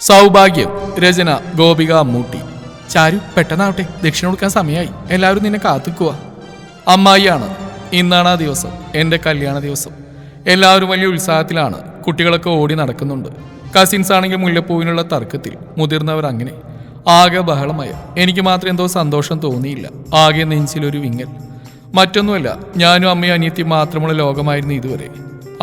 സൗഭാഗ്യം. രചന ഗോപിക അമ്മൂട്ടി. ചാരു, പെട്ടെന്നാവട്ടെ, ദക്ഷിണ കൊടുക്കാൻ സമയമായി. എല്ലാവരും നിന്നെ കാത്തിക്കുക. അമ്മായിയാണ്. ഇന്നാണ് ആ ദിവസം, എൻ്റെ കല്യാണ ദിവസം. എല്ലാവരും വലിയ ഉത്സാഹത്തിലാണ്. കുട്ടികളൊക്കെ ഓടി നടക്കുന്നുണ്ട്. കസിൻസ് ആണെങ്കിൽ മുല്ലപ്പൂവിനുള്ള തർക്കത്തിൽ, മുതിർന്നവർ അങ്ങനെ. ആകെ ബഹളമായ. എനിക്ക് മാത്രം എന്തോ സന്തോഷം തോന്നിയില്ല. ആകെ നെഞ്ചിലൊരു വിങ്ങൽ. മറ്റൊന്നുമല്ല, ഞാനും അമ്മയും അനിയത്തിയും മാത്രമുള്ള ലോകമായിരുന്നു ഇതുവരെ.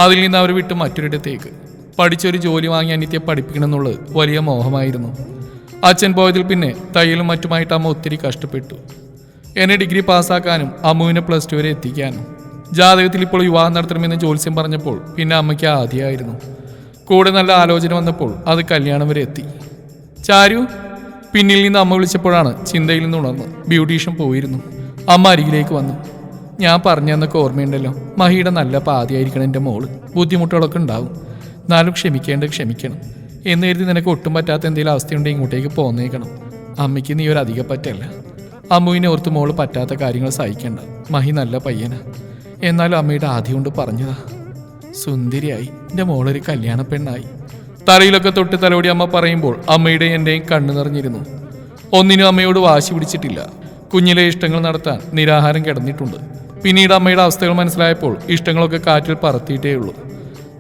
അതിൽ നിന്ന് അവർ വിട്ട് മറ്റൊരിടത്തേക്ക്. പഠിച്ചൊരു ജോലി വാങ്ങി അനിയത്തിയെ പഠിപ്പിക്കണമെന്നുള്ളത് വലിയ മോഹമായിരുന്നു. അച്ഛൻ പോയതിൽ പിന്നെ തയ്യലും മറ്റുമായിട്ട് അമ്മ ഒത്തിരി കഷ്ടപ്പെട്ടു. എന്നെ ഡിഗ്രി പാസ്സാക്കാനും അമ്മുവിനെ +2 വരെ എത്തിക്കാനും. ജാതകത്തിൽ ഇപ്പോൾ വിവാഹം നടത്തണമെന്ന് ജ്യോത്സ്യം പറഞ്ഞപ്പോൾ പിന്നെ അമ്മയ്ക്ക് ആദ്യമായിരുന്നു. കൂടെ നല്ല ആലോചന വന്നപ്പോൾ അത് കല്യാണം വരെ എത്തി. ചാരു, പിന്നിൽ നിന്ന് അമ്മ വിളിച്ചപ്പോഴാണ് ചിന്തയിൽ നിന്ന് ഉണർന്ന്. ബ്യൂട്ടീഷ്യൻ പോയിരുന്നു. അമ്മ അരികിലേക്ക് വന്നു. ഞാൻ പറഞ്ഞെന്നൊക്കെ ഓർമ്മയുണ്ടല്ലോ, മഹിയുടെ നല്ല പാതിയായിരിക്കണം എൻ്റെ മോള്. ബുദ്ധിമുട്ടുകളൊക്കെ ഉണ്ടാവും, എന്നാലും ക്ഷമിക്കണം എന്ന് കരുതി നിനക്ക് ഒട്ടും പറ്റാത്ത എന്തെങ്കിലും അവസ്ഥയുണ്ടെങ്കിൽ ഇങ്ങോട്ടേക്ക് പോന്നേക്കണം. അമ്മയ്ക്ക് നീ ഒരു അധികം പറ്റല്ല. അമ്മുവിനെ ഓർത്ത് മോള് പറ്റാത്ത കാര്യങ്ങൾ സഹിക്കണ്ട. മഹി നല്ല പയ്യനാ. എന്നാലും അമ്മയുടെ ആദ്യം കൊണ്ട് പറഞ്ഞതാ. സുന്ദരിയായി എൻ്റെ മോളൊരു കല്യാണ പെണ്ണായി. തലയിലൊക്കെ തൊട്ട് തലോടി അമ്മ പറയുമ്പോൾ അമ്മയുടെ എൻ്റെയും കണ്ണു നിറഞ്ഞിരുന്നു. ഒന്നിനും അമ്മയോട് വാശി പിടിച്ചിട്ടില്ല. കുഞ്ഞിലെ ഇഷ്ടങ്ങൾ നടത്താൻ നിരാഹാരം കിടന്നിട്ടുണ്ട്. പിന്നീട് അമ്മയുടെ അവസ്ഥകൾ മനസ്സിലായപ്പോൾ ഇഷ്ടങ്ങളൊക്കെ കാറ്റിൽ പറത്തിയിട്ടേ ഉള്ളൂ.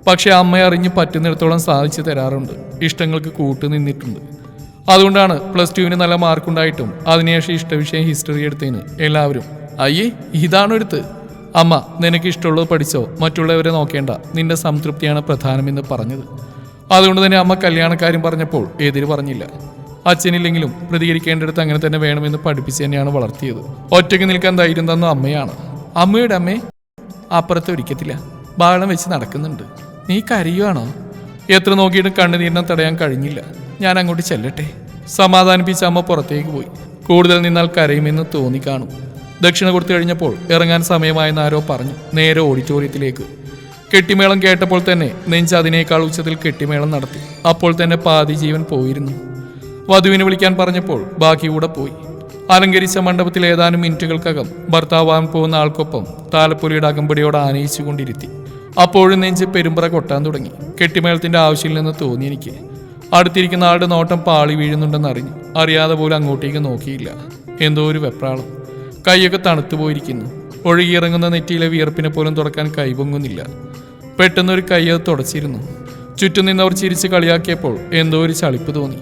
പക്ഷെ അമ്മയെ അറിഞ്ഞ് പറ്റുന്നിടത്തോളം സാധിച്ചു തരാറുണ്ട്. ഇഷ്ടങ്ങൾക്ക് കൂട്ടു നിന്നിട്ടുണ്ട്. അതുകൊണ്ടാണ് +2 നല്ല മാർക്കുണ്ടായിട്ടും അതിനുശേഷം ഇഷ്ടവിഷയം ഹിസ്റ്ററി എടുത്തതിന് എല്ലാവരും അയ്യേ ഇതാണോ എടുത്ത്, അമ്മ നിനക്ക് ഇഷ്ടമുള്ളത് പഠിച്ചോ, മറ്റുള്ളവരെ നോക്കേണ്ട, നിന്റെ സംതൃപ്തിയാണ് പ്രധാനമെന്ന് പറഞ്ഞത്. അതുകൊണ്ട് തന്നെ അമ്മ കല്യാണക്കാര്യം പറഞ്ഞപ്പോൾ എതിര് പറഞ്ഞില്ല. അച്ഛനില്ലെങ്കിലും പ്രതികരിക്കേണ്ടിടത്ത് അങ്ങനെ തന്നെ വേണമെന്ന് പഠിപ്പിച്ച് തന്നെയാണ് വളർത്തിയത്. ഒറ്റയ്ക്ക് നിൽക്കാൻ ധൈര്യം തന്ന അമ്മയാണ്. അമ്മയുടെ അമ്മേ, അപ്പുറത്ത് ഒരിക്കത്തില്ല, ബഹളം വെച്ച് നടക്കുന്നുണ്ട്. നീ കരയുവാണോ? എത്ര നോക്കിയിട്ടും കണ്ണുനീരിനെ തടയാൻ കഴിഞ്ഞില്ല. ഞാൻ അങ്ങോട്ട് ചെല്ലട്ടെ? സമാധാനിപ്പിച്ച അമ്മ പുറത്തേക്ക് പോയി. കൂടുതൽ നിന്നാൽ കരയുമെന്ന് തോന്നിക്കാണും. ദക്ഷിണ കൊടുത്തു കഴിഞ്ഞപ്പോൾ ഇറങ്ങാൻ സമയമായെന്ന് ആരോ പറഞ്ഞു. നേരെ ഓഡിറ്റോറിയത്തിലേക്ക്. കെട്ടിമേളം കേട്ടപ്പോൾ തന്നെ നെഞ്ച് അതിനേക്കാൾ ഉച്ചത്തിൽ കെട്ടിമേളം നടത്തി. അപ്പോൾ തന്നെ പാതി ജീവൻ പോയിരുന്നു. വധുവിനെ വിളിക്കാൻ പറഞ്ഞപ്പോൾ ബാക്കി കൂടെ പോയി. അലങ്കരിച്ച മണ്ഡപത്തിൽ ഏതാനും മിനിറ്റുകൾക്കകം ഭർത്താവാൻ പോകുന്ന ആൾക്കൊപ്പം താലപ്പൊലിയുടെ അകമ്പടിയോട് ആനയിച്ചു കൊണ്ടിരുത്തി. അപ്പോഴും നെഞ്ച് പെരുമ്പറ കൊട്ടാൻ തുടങ്ങി. കെട്ടിമേളത്തിന്റെ ആവശ്യമില്ലെന്ന് തോന്നി എനിക്ക്. അടുത്തിരിക്കുന്ന ആളുടെ നോട്ടം പാളി വീഴുന്നുണ്ടെന്ന് അറിഞ്ഞു. അറിയാതെ പോലും അങ്ങോട്ടേക്ക് നോക്കിയില്ല. എന്തോ ഒരു വെപ്രാളം. കൈയൊക്കെ തണുത്തു പോയിരിക്കുന്നു. ഒഴുകിയിറങ്ങുന്ന നെറ്റിയിലെ വിയർപ്പിനെ പോലും തുടക്കാൻ കൈപൊങ്ങുന്നില്ല. പെട്ടെന്നൊരു കൈ അത് തുടച്ചിരുന്നു. ചുറ്റും നിന്നവർ ചിരിച്ച് കളിയാക്കിയപ്പോൾ എന്തോ ഒരു ചളിപ്പ് തോന്നി.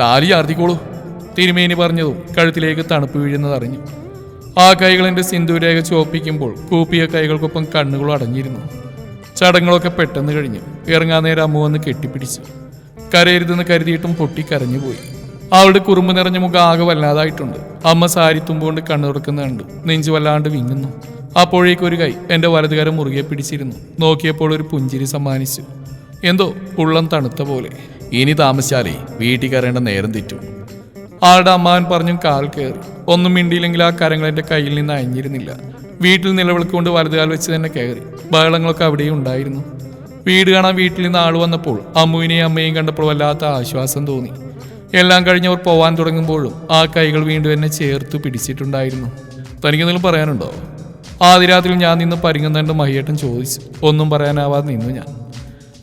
താലി ആർത്തിക്കോളൂ, തിരുമേനി പറഞ്ഞതും കഴുത്തിലേക്ക് തണുപ്പ് വീഴുന്നതറിഞ്ഞു. ആ കൈകൾ എൻ്റെ സിന്ദൂരേഖ ചോപ്പിക്കുമ്പോൾ കൂപ്പിയ കൈകൾക്കൊപ്പം കണ്ണുകളും അടഞ്ഞിരുന്നു. ചടങ്ങുകളൊക്കെ പെട്ടെന്ന് കഴിഞ്ഞു. ഇറങ്ങാൻ നേരം അമ്മ വന്ന് കെട്ടിപ്പിടിച്ചു. കരയരുതെന്ന് കരുതിയിട്ടും പൊട്ടിക്കരഞ്ഞുപോയി. അവളുടെ കുറുമ്പ് നിറഞ്ഞ മുഖം ആകെ വല്ലാതായിട്ടുണ്ട്. അമ്മ സാരി തുമ്പുകൊണ്ട് കണ്ണു തുറക്കുന്ന കണ്ടു. നെഞ്ചു വല്ലാണ്ട് വിങ്ങുന്നു. അപ്പോഴേക്കൊരു കൈ എൻ്റെ വലതുകരം മുറുകെ പിടിച്ചിരുന്നു. നോക്കിയപ്പോൾ ഒരു പുഞ്ചിരി സമ്മാനിച്ചു. എന്തോ ഉള്ളം തണുത്ത പോലെ. ഇനി താമസിച്ചാലേ വീട്ടിൽ കയറേണ്ട നേരം തെറ്റും. ആളുടെ അമ്മാവൻ പറഞ്ഞും കാൽ കയറി. ഒന്നും മിണ്ടിയില്ലെങ്കിൽ ആ കരങ്ങൾ എൻ്റെ കയ്യിൽ നിന്ന് അയഞ്ഞിരുന്നില്ല. വീട്ടിൽ നിലവിളിക്കൊണ്ട് വലതുകാൽ വെച്ച് തന്നെ കയറി. ബഹളങ്ങളൊക്കെ അവിടെയും ഉണ്ടായിരുന്നു. വീട് കാണാൻ വീട്ടിൽ നിന്ന് ആൾ വന്നപ്പോൾ അമ്മുവിനെയും അമ്മയെയും കണ്ടപ്പോൾ വല്ലാത്ത ആശ്വാസം തോന്നി. എല്ലാം കഴിഞ്ഞവർ പോവാൻ തുടങ്ങുമ്പോഴും ആ കൈകൾ വീണ്ടും എന്നെ ചേർത്ത് പിടിച്ചിട്ടുണ്ടായിരുന്നു. തനിക്കെന്തെങ്കിലും പറയാനുണ്ടോ? ആദ്യ രാത്രിയിൽ ഞാൻ നിന്ന് പരിങ്ങുന്നുണ്ട് മഹിയേട്ടൻ ചോദിച്ചു. ഒന്നും പറയാനാവാതെ നിന്നു ഞാൻ.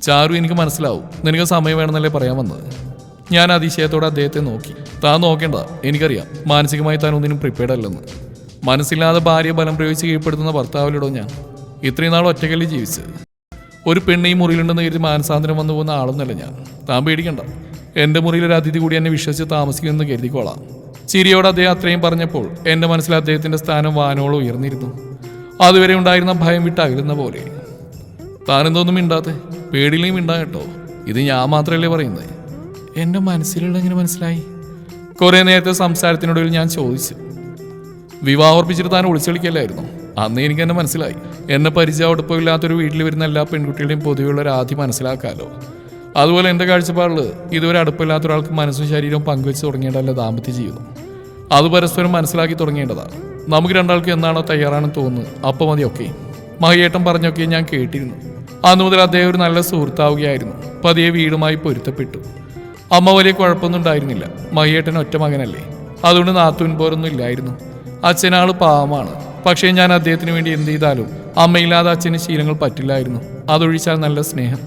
ചാരു, എനിക്ക് മനസ്സിലാവും, നിനക്ക് സമയം വേണമെന്നല്ലേ പറയാൻ വന്നത്. ഞാൻ അതിശയത്തോടെ അദ്ദേഹത്തെ നോക്കി. താൻ നോക്കേണ്ട, എനിക്കറിയാം മാനസികമായി താൻ ഒന്നിനും പ്രിപ്പയർഡ് അല്ലെന്ന്. മനസ്സില്ലാതെ ഭാര്യയെ ബലം പ്രയോഗിച്ച് കീഴ്പ്പെടുത്തുന്ന ഭർത്താവിലിടോ ഞാൻ. ഇത്രയും നാൾ ഒറ്റയ്ക്കല്ലേ ജീവിച്ച്. ഒരു പെണ്ണ് ഈ മുറിയിലുണ്ടെന്ന് കരുതി മാനസാന്തരം വന്നു പോകുന്ന ആളൊന്നല്ല ഞാൻ. താൻ പേടിക്കണ്ട, എൻ്റെ മുറിയിലൊരു അതിഥി കൂടി എന്നെ വിശ്വസിച്ച് താമസിക്കുമെന്ന് കരുതിക്കോളാം. ചിരിയോടെ അദ്ദേഹം അത്രയും പറഞ്ഞപ്പോൾ എൻ്റെ മനസ്സിൽ അദ്ദേഹത്തിൻ്റെ സ്ഥാനം വാനോളം ഉയർന്നിരുന്നു. അതുവരെ ഉണ്ടായിരുന്ന ഭയം വിട്ട് അകലുന്ന പോലെ. താനെന്തോന്നും മിണ്ടാത്തെ? പേടിയില്ലെങ്കിൽ മിണ്ടാ കേട്ടോ. ഇത് ഞാൻ മാത്രമല്ലേ പറയുന്നത്. എൻ്റെ മനസ്സിലുള്ള എങ്ങനെ മനസ്സിലായി? കുറേ നേരത്തെ സംസാരത്തിനൊടുവിൽ ഞാൻ ചോദിച്ചു. വിവാഹം ഉറപ്പിച്ചിട്ട് താൻ ഒളിച്ചു കളിക്കല്ലായിരുന്നു. അന്ന് എനിക്ക് എന്നെ മനസ്സിലായി. എന്നെ പരിചയം അടുപ്പമില്ലാത്തൊരു വീട്ടിൽ വരുന്ന എല്ലാ പെൺകുട്ടികളുടെയും പൊതുവെയുള്ള ഒരു ആദ്യം മനസ്സിലാക്കാമല്ലോ. അതുപോലെ എൻ്റെ കാഴ്ചപ്പാടിൽ ഇതുവരെ അടുപ്പമില്ലാത്ത ഒരാൾക്ക് മനസ്സും ശരീരവും പങ്കുവെച്ച് തുടങ്ങേണ്ടതല്ല ദാമ്പത്യ ജീവിതം. അത് പരസ്പരം മനസ്സിലാക്കി തുടങ്ങേണ്ടതാണ്. നമുക്ക് രണ്ടാൾക്ക് എന്നാണോ തയ്യാറാണെന്ന് തോന്നുന്നത് അപ്പോൾ മതിയൊക്കെ. മഹിയേട്ടൻ പറഞ്ഞൊക്കെ ഞാൻ കേട്ടിരുന്നു. അന്നു മുതൽ അദ്ദേഹം ഒരു നല്ല സുഹൃത്താവുകയായിരുന്നു. പതിയെ വീടുമായി പൊരുത്തപ്പെട്ടു. അമ്മ വലിയ കുഴപ്പമൊന്നും ഉണ്ടായിരുന്നില്ല. മഹിയേട്ടൻ ഒറ്റ മകനല്ലേ, അതുകൊണ്ട് നാത്തൂൻ പോരൊന്നും ഇല്ലായിരുന്നു. അച്ഛനാൾ പാവമാണ്. പക്ഷേ ഞാൻ അദ്ദേഹത്തിന് വേണ്ടി എന്ത് ചെയ്താലും അമ്മയില്ലാതെ അച്ഛന് ശീലങ്ങൾ പറ്റില്ലായിരുന്നു. അതൊഴിച്ചാൽ നല്ല സ്നേഹം.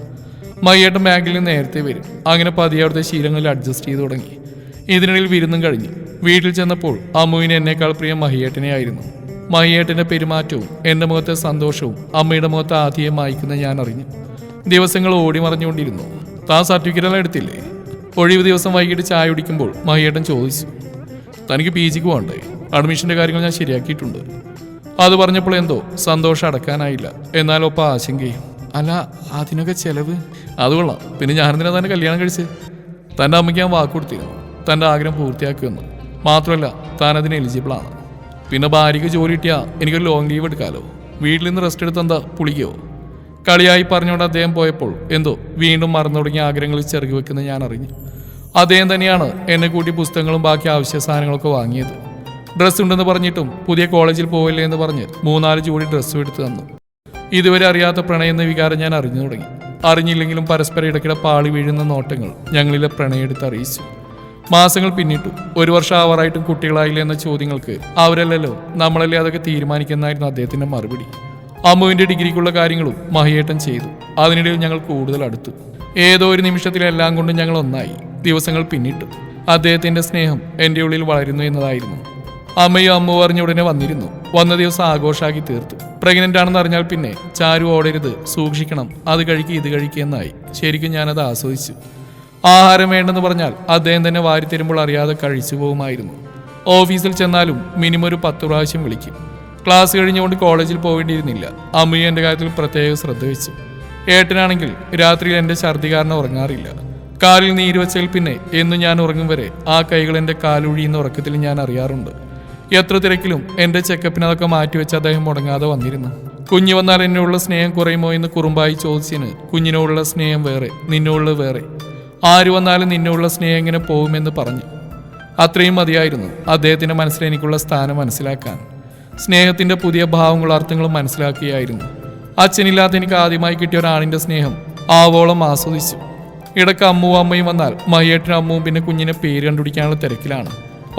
മയ്യേട്ടൻ ബാങ്കിൽ നിന്ന് നേരത്തെ വരും. അങ്ങനെ പതിയെ അവിടുത്തെ ശീലങ്ങളിൽ അഡ്ജസ്റ്റ് ചെയ്ത് തുടങ്ങി. ഇതിനിടയിൽ വിരുന്നും കഴിഞ്ഞു. വീട്ടിൽ ചെന്നപ്പോൾ അമ്മുവിന് എന്നേക്കാൾ പ്രിയം മഹിയേട്ടനെയായിരുന്നു. മഹിയേട്ടൻ്റെ പെരുമാറ്റവും എൻ്റെ മുഖത്തെ സന്തോഷവും അമ്മയുടെ മുഖത്ത് ആദ്യം മായ്ക്കുന്ന ഞാൻ അറിഞ്ഞു. ദിവസങ്ങൾ ഓടി മറഞ്ഞുകൊണ്ടിരുന്നു. താൻ സർട്ടിഫിക്കറ്റെല്ലാം എടുത്തില്ലേ? ഒഴിവ് ദിവസം വൈകിട്ട് ചായ കുടിക്കുമ്പോൾ മഹിയേട്ടൻ ചോദിച്ചു, തനിക്ക് PGക്ക് പോകണ്ടേ? അഡ്മിഷൻ്റെ കാര്യങ്ങൾ ഞാൻ ശരിയാക്കിയിട്ടുണ്ട്. അത് പറഞ്ഞപ്പോൾ എന്തോ സന്തോഷം അടക്കാനായില്ല. എന്നാലൊപ്പം ആശങ്കയും. അല്ല, അതിനൊക്കെ ചെലവ്? അത് കൊള്ളാം. പിന്നെ ഞാനെന്തിനാ തന്നെ കല്യാണം കഴിച്ച്? തൻ്റെ അമ്മയ്ക്ക് ഞാൻ വാക്ക് കൊടുത്തിരുന്നു, തൻ്റെ ആഗ്രഹം പൂർത്തിയാക്കുമെന്ന്. മാത്രമല്ല, താൻ അതിന് എലിജിബിളാണ്. പിന്നെ ഭാര്യയ്ക്ക് ജോലി കിട്ടിയാൽ എനിക്കൊരു ലോങ് ലീവ് എടുക്കാമല്ലോ. വീട്ടിൽ നിന്ന് റെസ്റ്റ് എടുത്ത് എന്താ പുളിക്കോ? കളിയായി പറഞ്ഞുകൊണ്ട് അദ്ദേഹം പോയപ്പോൾ എന്തോ വീണ്ടും മറന്നു തുടങ്ങിയ ആഗ്രഹങ്ങളിൽ ചെറുകി വെക്കുന്നത് ഞാൻ അറിഞ്ഞു. അദ്ദേഹം തന്നെയാണ് എന്നെ കൂട്ടി പുസ്തകങ്ങളും ബാക്കി ആവശ്യ സാധനങ്ങളൊക്കെ വാങ്ങിയത്. ഡ്രസ്സ് ഉണ്ടെന്ന് പറഞ്ഞിട്ടും പുതിയ കോളേജിൽ പോവില്ലേ എന്ന് പറഞ്ഞ് 3-4 ജോഡി ഡ്രസ്സും എടുത്തു തന്നു. ഇതുവരെ അറിയാത്ത പ്രണയം എന്ന വികാരം ഞാൻ അറിഞ്ഞു തുടങ്ങി. അറിഞ്ഞില്ലെങ്കിലും പരസ്പരം ഇടയ്ക്കിടെ പാളി വീഴുന്ന നോട്ടങ്ങൾ ഞങ്ങളിലെ പ്രണയം എടുത്ത് അറിയിച്ചു. മാസങ്ങൾ പിന്നിട്ടു. 1 വർഷം ആവാറായിട്ടും കുട്ടികളായില്ല എന്ന ചോദ്യങ്ങൾക്ക് അവരല്ലല്ലോ നമ്മളല്ലേ അതൊക്കെ തീരുമാനിക്കുന്നായിരുന്നു അദ്ദേഹത്തിന്റെ മറുപടി. അമ്മുവിന്റെ ഡിഗ്രിക്കുള്ള കാര്യങ്ങളും മഹിയേട്ടൻ ചെയ്തു. അതിനിടയിൽ ഞങ്ങൾ കൂടുതൽ അടുത്തു. ഏതോ ഒരു നിമിഷത്തിലെല്ലാം കൊണ്ടും ഞങ്ങൾ ഒന്നായി. ദിവസങ്ങൾ പിന്നിട്ടു. അദ്ദേഹത്തിന്റെ സ്നേഹം എൻ്റെ ഉള്ളിൽ വളരുന്നു എന്നതായിരുന്നു. അമ്മയും അമ്മ പറഞ്ഞ ഉടനെ വന്നിരുന്നു. വന്ന ദിവസം ആഘോഷമാക്കി തീർത്തു. പ്രഗ്നന്റ് ആണെന്ന് അറിഞ്ഞാൽ പിന്നെ ചാരു ഓടരുത്, സൂക്ഷിക്കണം, അത് കഴിക്കുക ഇത് കഴിക്കുക എന്നായി. ശരിക്കും ഞാനത് ആസ്വദിച്ചു. ആഹാരം വേണ്ടെന്ന് പറഞ്ഞാൽ അദ്ദേഹം തന്നെ വാരി തരുമ്പോൾ അറിയാതെ കഴിച്ചു പോകുമായിരുന്നു. ഓഫീസിൽ ചെന്നാലും മിനിമം ഒരു 10 പ്രാവശ്യം വിളിക്കും. ക്ലാസ് കഴിഞ്ഞുകൊണ്ട് കോളേജിൽ പോവേണ്ടിയിരുന്നില്ല. അമ്മയും എൻ്റെ കാര്യത്തിൽ പ്രത്യേക ശ്രദ്ധ വെച്ചു. ഏട്ടനാണെങ്കിൽ രാത്രിയിൽ എൻ്റെ ഛർദി കാരണം ഉറങ്ങാറില്ല. കാലിൽ നീര് വെച്ചാൽ പിന്നെ എന്നും ഞാൻ ഉറങ്ങും വരെ ആ കൈകൾ എൻ്റെ കാലൊഴിയുന്ന ഉറക്കത്തിൽ ഞാൻ അറിയാറുണ്ട്. എത്ര തിരക്കിലും എൻ്റെ ചെക്കപ്പിന് അതൊക്കെ മാറ്റിവെച്ച് അദ്ദേഹം മുടങ്ങാതെ വന്നിരുന്നു. കുഞ്ഞു വന്നാൽ എന്നോടുള്ള സ്നേഹം കുറയുമോ എന്ന് കുറുമ്പായി ചോദിച്ചതിന് കുഞ്ഞിനോടുള്ള സ്നേഹം വേറെ, നിന്നോടുള്ള വേറെ. ആര് വന്നാലും നിന്നോടുള്ള സ്നേഹം എങ്ങനെ പോകുമെന്ന് പറഞ്ഞു. അത്രയും മതിയായിരുന്നു അദ്ദേഹത്തിൻ്റെ മനസ്സിൽ എനിക്കുള്ള സ്ഥാനം മനസ്സിലാക്കാൻ. സ്നേഹത്തിൻ്റെ പുതിയ ഭാവങ്ങളും അർത്ഥങ്ങളും മനസ്സിലാക്കിയായിരുന്നു. അച്ഛനില്ലാത്ത എനിക്ക് ആദ്യമായി കിട്ടിയ ഒരാണിൻ്റെ സ്നേഹം ആവോളം ആസ്വദിച്ചു. ഇടയ്ക്ക് അമ്മയും വന്നാൽ മഹിയേട്ടനും അമ്മുവും പിന്നെ കുഞ്ഞിനെ പേര് കണ്ടുപിടിക്കാനുള്ള തിരക്കിലാണ്.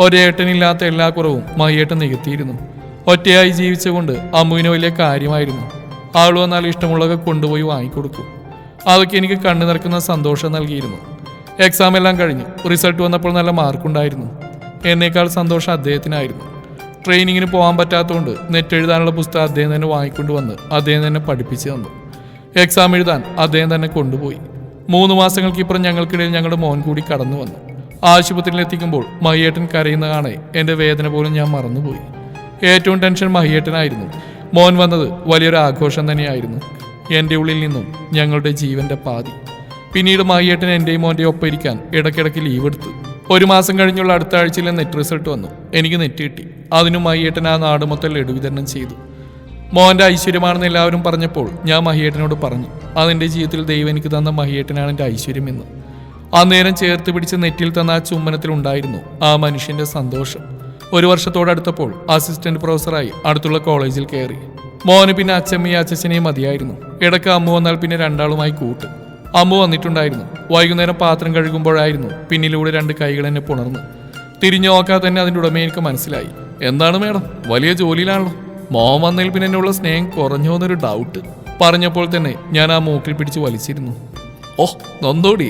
ഒരേട്ടനില്ലാത്ത എല്ലാ കുറവും മഹിയേട്ടൻ നികത്തിയിരുന്നു. ഒറ്റയായി ജീവിച്ചുകൊണ്ട് അമ്മുവിന് വലിയ കാര്യമായിരുന്നു. ആൾ വന്നാൽ ഇഷ്ടമുള്ളതൊക്കെ കൊണ്ടുപോയി വാങ്ങിക്കൊടുക്കും. അതൊക്കെ എനിക്ക് കണ്ണു നിറക്കുന്ന സന്തോഷം നൽകിയിരുന്നു. എക്സാം എല്ലാം കഴിഞ്ഞു. റിസൾട്ട് വന്നപ്പോൾ നല്ല മാർക്കുണ്ടായിരുന്നു. എന്നേക്കാൾ സന്തോഷം അദ്ദേഹത്തിനായിരുന്നു. ട്രെയിനിങ്ങിന് പോകാൻ പറ്റാത്തതുകൊണ്ട് നെറ്റ് എഴുതാനുള്ള പുസ്തകം അദ്ദേഹം തന്നെ വാങ്ങിക്കൊണ്ട് വന്ന് അദ്ദേഹം തന്നെ പഠിപ്പിച്ചു തന്നു. എക്സാം എഴുതാൻ അദ്ദേഹം തന്നെ കൊണ്ടുപോയി. 3 മാസങ്ങൾക്കിപ്പുറം ഞങ്ങൾക്കിടയിൽ ഞങ്ങളുടെ മോൻ കൂടി കടന്നു വന്നു. ആശുപത്രിയിൽ എത്തിക്കുമ്പോൾ മഹിയേട്ടൻ കരയുന്ന കാണെ എൻ്റെ വേദന പോലും ഞാൻ മറന്നുപോയി. ഏറ്റവും ടെൻഷൻ മഹിയേട്ടനായിരുന്നു. മോൻ വന്നത് വലിയൊരു ആഘോഷം തന്നെയായിരുന്നു. എൻ്റെ ഉള്ളിൽ നിന്നും ഞങ്ങളുടെ ജീവന്റെ പാതി. പിന്നീട് മഹിയേട്ടൻ എൻ്റെയും മോൻ്റെയും ഒപ്പം ഇരിക്കാൻ ഇടയ്ക്കിടയ്ക്ക് ലീവ് എടുത്തു. 1 മാസം കഴിഞ്ഞുള്ള അടുത്ത ആഴ്ചയിലെ നെറ്റ് റിസൾട്ട് വന്നു. എനിക്ക് നെറ്റ് കിട്ടി. അതിനും മഹിയേട്ടൻ ആ നാട് മൊത്തം ലഡു വിതരണം ചെയ്തു. മോൻ്റെ ഐശ്വര്യമാണെന്ന് എല്ലാവരും പറഞ്ഞപ്പോൾ ഞാൻ മഹിയേട്ടനോട് പറഞ്ഞു, അതെൻ്റെ ജീവിതത്തിൽ ദൈവം എനിക്ക് തന്ന മഹിയേട്ടനാണ് എൻ്റെ ഐശ്വര്യമെന്ന്. അന്നേരം ചേർത്ത് പിടിച്ച് നെറ്റിൽ തന്ന ആ ചുമ്മനത്തിലുണ്ടായിരുന്നു ആ മനുഷ്യൻ്റെ സന്തോഷം. 1 വർഷത്തോടടുത്തപ്പോൾ അസിസ്റ്റന്റ് പ്രൊഫസറായി അടുത്തുള്ള കോളേജിൽ കയറി. മോന് പിന്നെ അച്ഛമ്മയും അച്ഛനെയും മതിയായിരുന്നു. ഇടയ്ക്ക് അമ്മ വന്നാൽ പിന്നെ രണ്ടാളുമായി കൂട്ട്. അമ്മ വന്നിട്ടുണ്ടായിരുന്നു. വൈകുന്നേരം പാത്രം കഴുകുമ്പോഴായിരുന്നു പിന്നിലൂടെ 2 കൈകൾ എന്നെ പുണർന്ന്. തിരിഞ്ഞു നോക്കാതെ തന്നെ അതിൻ്റെ ഉടമ എനിക്ക് മനസ്സിലായി. എന്താണ് മേഡം, വലിയ ജോലിയിലാണല്ലോ. മോൻ വന്നതിൽ പിന്നെ എന്നുള്ള സ്നേഹം കുറഞ്ഞോ എന്നൊരു ഡൗട്ട്. പറഞ്ഞപ്പോൾ തന്നെ ഞാൻ ആ മൂക്കിൽ പിടിച്ച് വലിച്ചിരുന്നു. ഓഹ് നൊന്തോടി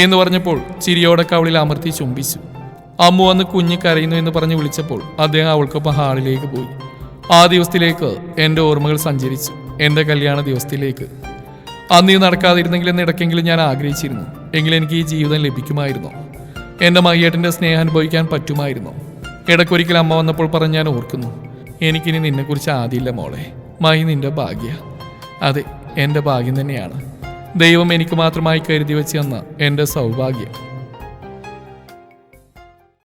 എന്ന് പറഞ്ഞപ്പോൾ ചിരിയോടെ കവളിൽ അമർത്തി ചുംബിച്ചു. അമ്മ വന്ന് കുഞ്ഞ് കരയുന്നു എന്ന് പറഞ്ഞ് വിളിച്ചപ്പോൾ അദ്ദേഹം അവൾക്കൊപ്പം ഹാളിലേക്ക് പോയി. ആ ദിവസത്തിലേക്ക് എൻ്റെ ഓർമ്മകൾ സഞ്ചരിച്ചു. എൻ്റെ കല്യാണ ദിവസത്തിലേക്ക്. അന്ന് ഇത് നടക്കാതിരുന്നെങ്കിൽ എന്ന് ഇടയ്ക്കെങ്കിലും ഞാൻ ആഗ്രഹിച്ചിരുന്നു. എങ്കിലും എനിക്ക് ഈ ജീവിതം ലഭിക്കുമായിരുന്നോ? എൻ്റെ മഹിയേട്ടൻ്റെ സ്നേഹം അനുഭവിക്കാൻ പറ്റുമായിരുന്നോ? ഇടയ്ക്കൊരിക്കൽ അമ്മ വന്നപ്പോൾ പറഞ്ഞ് ഞാൻ ഓർക്കുന്നു, എനിക്കിനി നിന്നെക്കുറിച്ച് ആദിയില്ല മോളെ. മഹി നിൻ്റെ ഭാഗ്യ. അതെ, എൻ്റെ ഭാഗ്യം തന്നെയാണ്. ദൈവം എനിക്ക് മാത്രമായി കരുതി വെച്ച് തന്ന എൻ്റെ സൗഭാഗ്യം.